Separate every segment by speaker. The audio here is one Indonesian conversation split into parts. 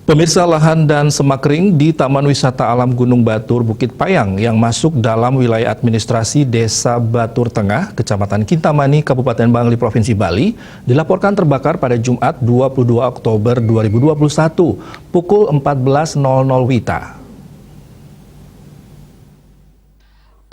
Speaker 1: Pemirsa, lahan dan semak kering di Taman Wisata Alam Gunung Batur Bukit Payang yang masuk dalam wilayah administrasi Desa Batur Tengah, Kecamatan Kintamani, Kabupaten Bangli, Provinsi Bali, dilaporkan terbakar pada Jumat 22 Oktober 2021 pukul 14.00 WITA.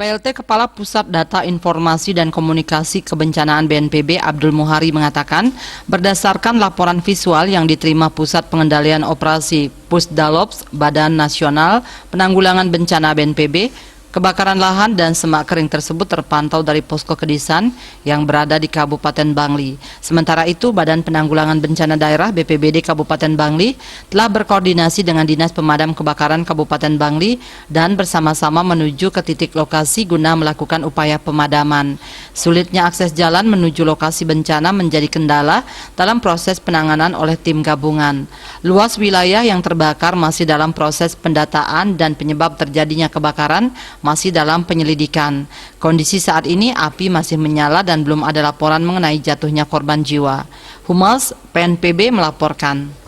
Speaker 2: PLT Kepala Pusat Data Informasi dan Komunikasi Kebencanaan BNPB Abdul Muhari mengatakan, berdasarkan laporan visual yang diterima Pusat Pengendalian Operasi Pusdalops Badan Nasional Penanggulangan Bencana BNPB, kebakaran lahan dan semak kering tersebut terpantau dari posko Kedisan yang berada di Kabupaten Bangli. Sementara itu, Badan Penanggulangan Bencana Daerah BPBD Kabupaten Bangli telah berkoordinasi dengan Dinas Pemadam Kebakaran Kabupaten Bangli dan bersama-sama menuju ke titik lokasi guna melakukan upaya pemadaman. Sulitnya akses jalan menuju lokasi bencana menjadi kendala dalam proses penanganan oleh tim gabungan. Luas wilayah yang terbakar masih dalam proses pendataan dan penyebab terjadinya kebakaran masih dalam penyelidikan. Kondisi saat ini api masih menyala dan belum ada laporan mengenai jatuhnya korban jiwa. Humas PNPB melaporkan.